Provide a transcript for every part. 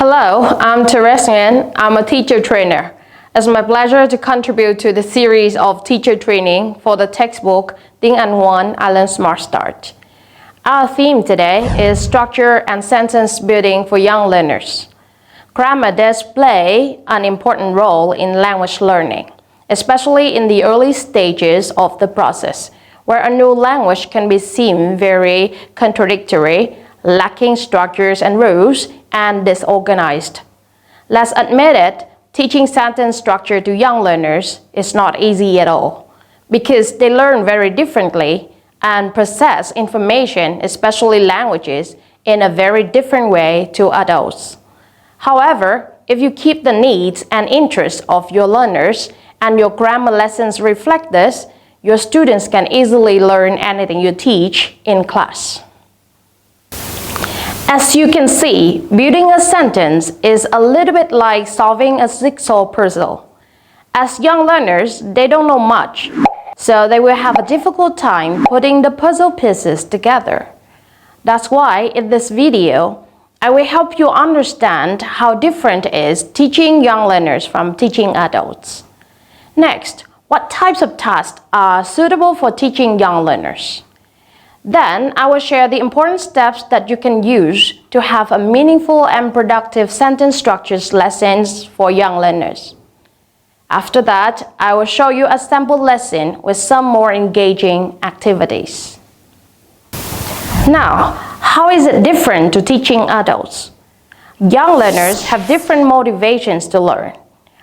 Hello, I'm Teresian. I'm a teacher trainer. It's my pleasure to contribute to the series of teacher training for the textbook Tiếng Anh 1 I Learn Smart Start. Our theme today is structure and sentence building for young learners. Grammar does play an important role in language learning, especially in the early stages of the process, where a new language can be seen very contradictory, lacking structures and rules, and disorganized. Let's admit it, teaching sentence structure to young learners is not easy at all, because they learn very differently and process information, especially languages, in a very different way to adults. However, if you keep the needs and interests of your learners and your grammar lessons reflect this, your students can easily learn anything you teach in class. As you can see, building a sentence is a little bit like solving a jigsaw puzzle. As young learners, they don't know much, so they will have a difficult time putting the puzzle pieces together. That's why in this video, I will help you understand how different it is teaching young learners from teaching adults. Next, what types of tasks are suitable for teaching young learners? Then, I will share the important steps that you can use to have a meaningful and productive sentence structures lessons for young learners. After that, I will show you a sample lesson with some more engaging activities. Now, how is it different to teaching adults? Young learners have different motivations to learn.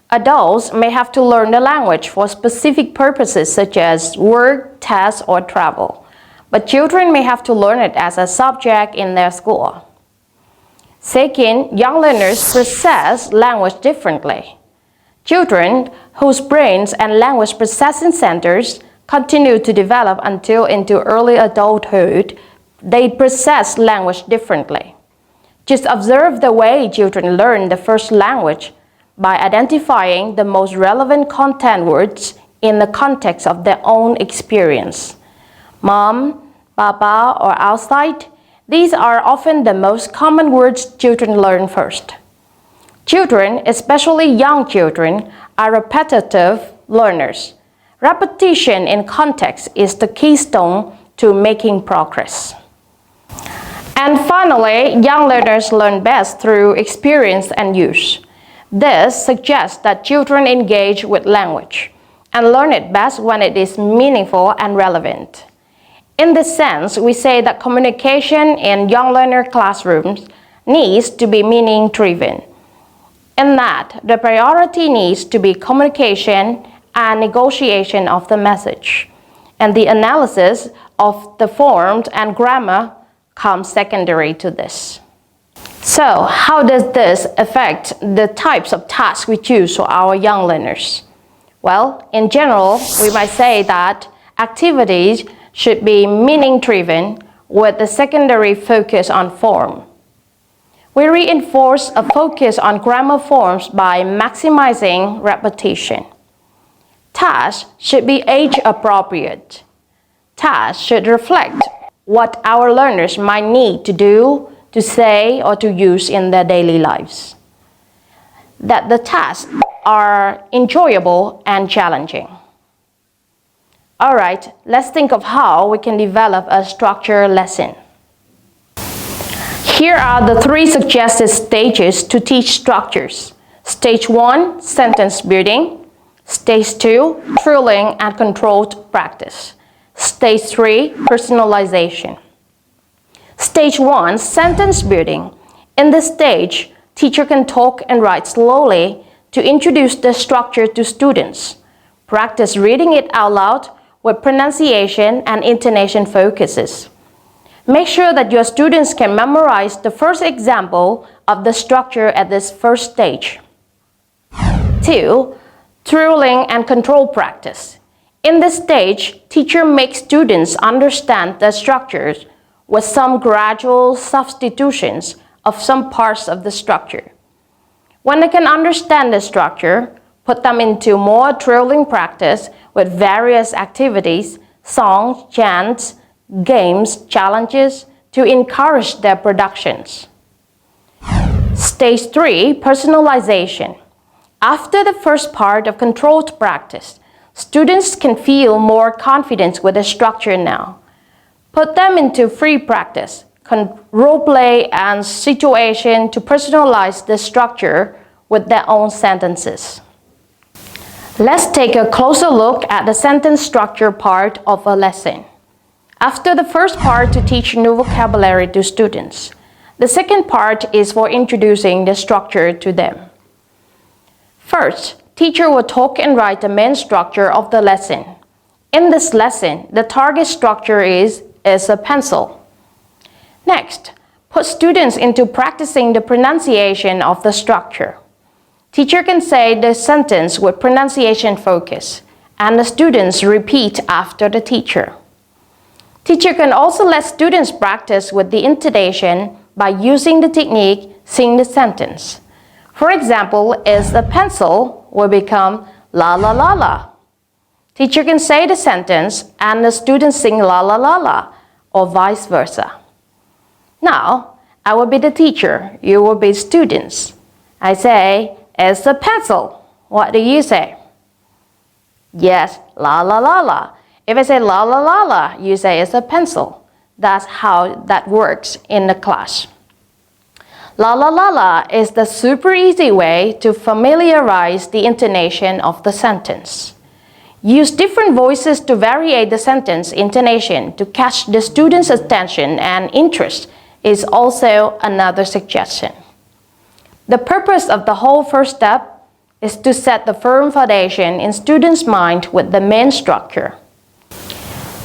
Adults may have to learn the language for specific purposes such as work, tests, or travel. But children may have to learn it as a subject in their school. Second, young learners process language differently. Children whose brains and language processing centers continue to develop until into early adulthood, they process language differently. Just observe the way children learn the first language by identifying the most relevant content words in the context of their own experience. Mom, Papa, or outside, these are often the most common words children learn first. Children, especially young children, are repetitive learners. Repetition in context is the keystone to making progress. And finally, young learners learn best through experience and use. This suggests that children engage with language and learn it best when it is meaningful and relevant. In this sense, we say that communication in young learner classrooms needs to be meaning-driven. In that, the priority needs to be communication and negotiation of the message, and the analysis of the forms and grammar comes secondary to this. So, how does this affect the types of tasks we choose for our young learners? Well, in general, we might say that activities should be meaning-driven with a secondary focus on form. We reinforce a focus on grammar forms by maximizing repetition. Tasks should be age-appropriate. Tasks should reflect what our learners might need to do, to say, or to use in their daily lives. That the tasks are enjoyable and challenging. Alright, let's think of how we can develop a structured lesson. Here are the 3 suggested stages to teach structures. Stage 1, sentence building. Stage 2, drilling and controlled practice. Stage 3, personalization. Stage 1, sentence building. In this stage, teacher can talk and write slowly to introduce the structure to students. Practice reading it out loud with pronunciation and intonation focuses. Make sure that your students can memorize the first example of the structure at this first stage. 2. Drilling and control practice. In this stage, teacher makes students understand the structures with some gradual substitutions of some parts of the structure. When they can understand the structure, put them into more drilling practice with various activities, songs, chants, games, challenges to encourage their productions. Stage 3, personalization. After the first part of controlled practice, students can feel more confidence with the structure now. Put them into free practice, role play and situation to personalize the structure with their own sentences. Let's take a closer look at the sentence structure part of a lesson. After the first part to teach new vocabulary to students, the second part is for introducing the structure to them. First, teacher will talk and write the main structure of the lesson. In this lesson, the target structure is a pencil. Next, put students into practicing the pronunciation of the structure. Teacher can say the sentence with pronunciation focus, and the students repeat after the teacher. Teacher can also let students practice with the intonation by using the technique sing the sentence. For example, is a pencil will become la la la la. Teacher can say the sentence and the students sing la la la la, or vice versa. Now, I will be the teacher, you will be students. I say, is a pencil. What do you say? Yes, la la la la. If I say la la la la, you say it's a pencil. That's how that works in the class. La la la la is the super easy way to familiarize the intonation of the sentence. Use different voices to vary the sentence intonation to catch the student's attention and interest is also another suggestion. The purpose of the whole first step is to set the firm foundation in students' mind with the main structure.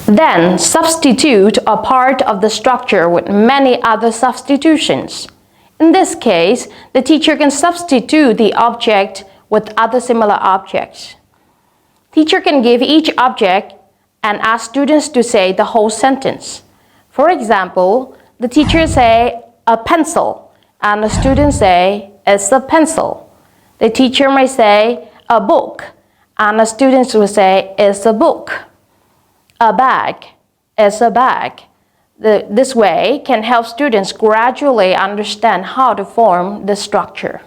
Then substitute a part of the structure with many other substitutions. In this case, the teacher can substitute the object with other similar objects. Teacher can give each object and ask students to say the whole sentence. For example, the teacher say a pencil and the students say it's a pencil. The teacher may say a book and the students will say it's a book. A bag is a bag. This way can help students gradually understand how to form the structure.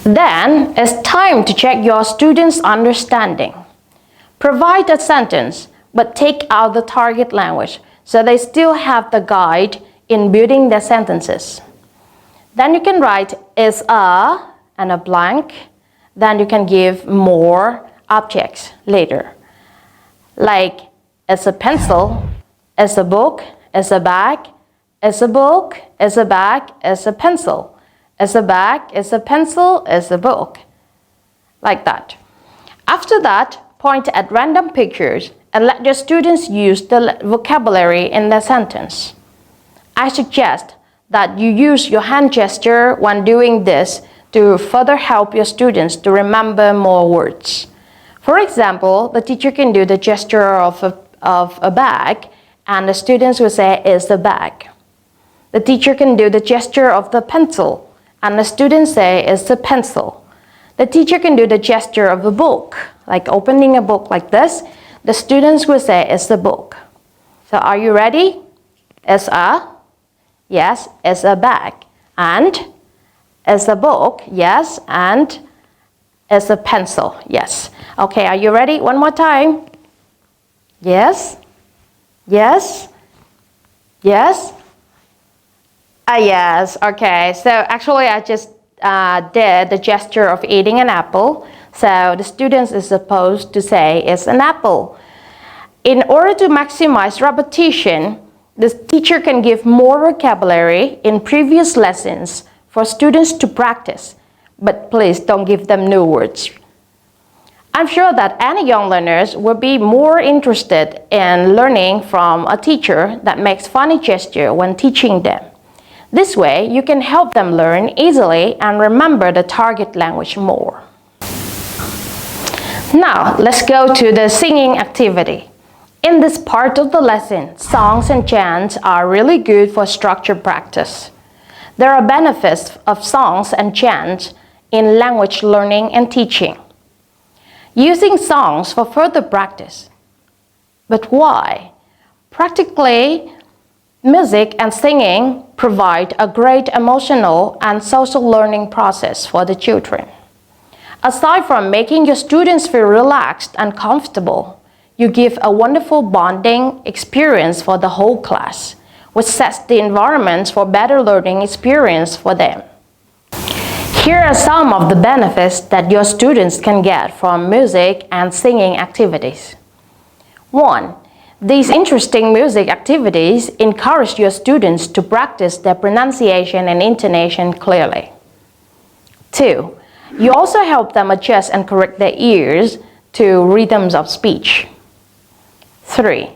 Then it's time to check your students' understanding. Provide a sentence, but take out the target language so they still have the guide in building their sentences. Then you can write is a and a blank. Then you can give more objects later. Like it's a pencil, it's a book, it's a bag, it's a book, it's a bag, it's a pencil. It's a bag, it's a pencil, it's a book. Like that. After that, point at random pictures and let your students use the vocabulary in their sentence. I suggest that you use your hand gesture when doing this to further help your students to remember more words. For example, the teacher can do the gesture of a bag and the students will say, is the bag. The teacher can do the gesture of the pencil and the students say, is the pencil. The teacher can do the gesture of a book, like opening a book like this. The students will say, is the book. So are you ready? Is a? Yes, is a bag. And is a book? Yes. And is a pencil? Yes. Okay, are you ready? One more time. Yes. Yes. Yes. Yes, okay. So actually I just did the gesture of eating an apple. So the students is supposed to say it's an apple. In order to maximize repetition, the teacher can give more vocabulary in previous lessons for students to practice. But please don't give them new words. I'm sure that any young learners will be more interested in learning from a teacher that makes funny gesture when teaching them. This way, you can help them learn easily and remember the target language more. Now, let's go to the singing activity. In this part of the lesson, songs and chants are really good for structured practice. There are benefits of songs and chants in language learning and teaching. Using songs for further practice. But why? Practically, music and singing provide a great emotional and social learning process for the children. Aside from making your students feel relaxed and comfortable, you give a wonderful bonding experience for the whole class, which sets the environment for better learning experience for them. Here are some of the benefits that your students can get from music and singing activities. 1. These interesting music activities encourage your students to practice their pronunciation and intonation clearly. 2. You also help them adjust and correct their ears to rhythms of speech. 3.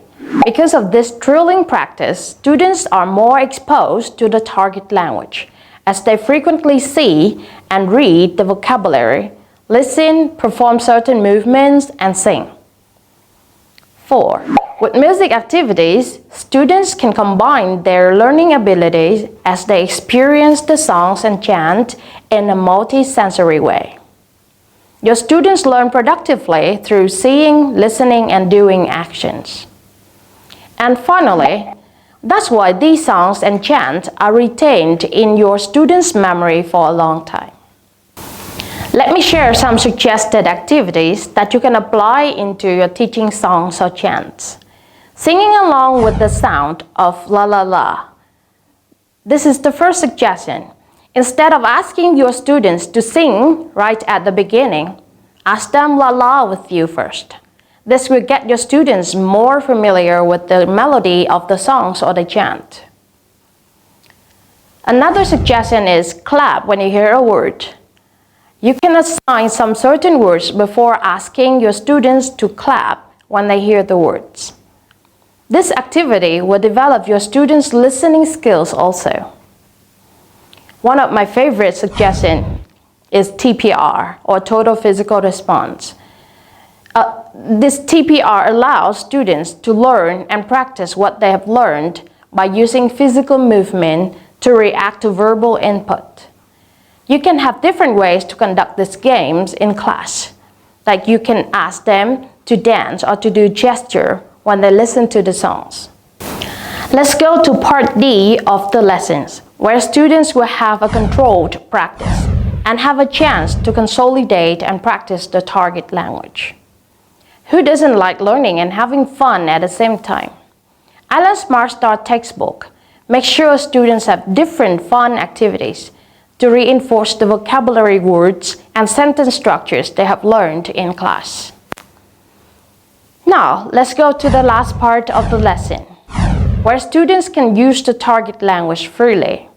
Because of this thrilling practice, students are more exposed to the target language, as they frequently see and read the vocabulary, listen, perform certain movements, and sing. 4. With music activities, students can combine their learning abilities as they experience the songs and chant in a multi-sensory way. Your students learn productively through seeing, listening, and doing actions. And finally, that's why these songs and chants are retained in your students' memory for a long time. Let me share some suggested activities that you can apply into your teaching songs or chants. Singing along with the sound of la la la. This is the first suggestion. Instead of asking your students to sing right at the beginning, ask them la la with you first. This will get your students more familiar with the melody of the songs or the chant. Another suggestion is clap when you hear a word. You can assign some certain words before asking your students to clap when they hear the words. This activity will develop your students' listening skills also. One of my favorite suggestions is TPR, or Total Physical Response. This TPR allows students to learn and practice what they have learned by using physical movement to react to verbal input. You can have different ways to conduct these games in class. Like you can ask them to dance or to do gesture when they listen to the songs. Let's go to part D of the lessons, where students will have a controlled practice and have a chance to consolidate and practice the target language. Who doesn't like learning and having fun at the same time? Island Smart Start textbook makes sure students have different fun activities to reinforce the vocabulary words and sentence structures they have learned in class. Now, let's go to the last part of the lesson, where students can use the target language freely.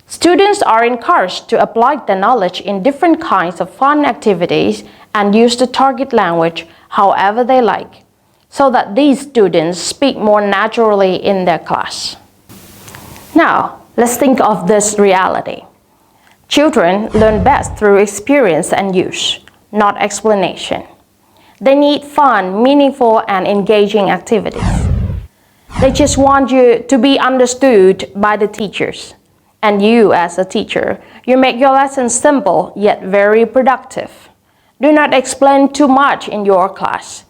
Students are encouraged to apply the knowledge in different kinds of fun activities and use the target language however they like, so that these students speak more naturally in their class. Now, let's think of this reality. Children learn best through experience and use, not explanation. They need fun, meaningful, and engaging activities. They just want you to be understood by the teachers. And you, as a teacher, you make your lessons simple yet very productive. Do not explain too much in your class.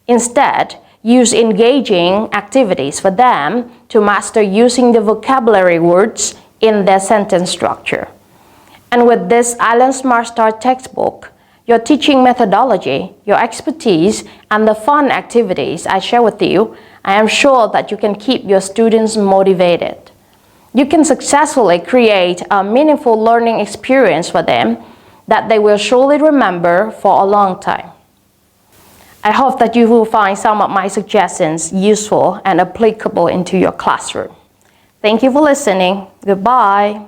Instead, use engaging activities for them to master using the vocabulary words in their sentence structure. And with this Island Smart Start textbook, your teaching methodology, your expertise, and the fun activities I share with you, I am sure that you can keep your students motivated. You can successfully create a meaningful learning experience for them that they will surely remember for a long time. I hope that you will find some of my suggestions useful and applicable into your classroom. Thank you for listening. Goodbye.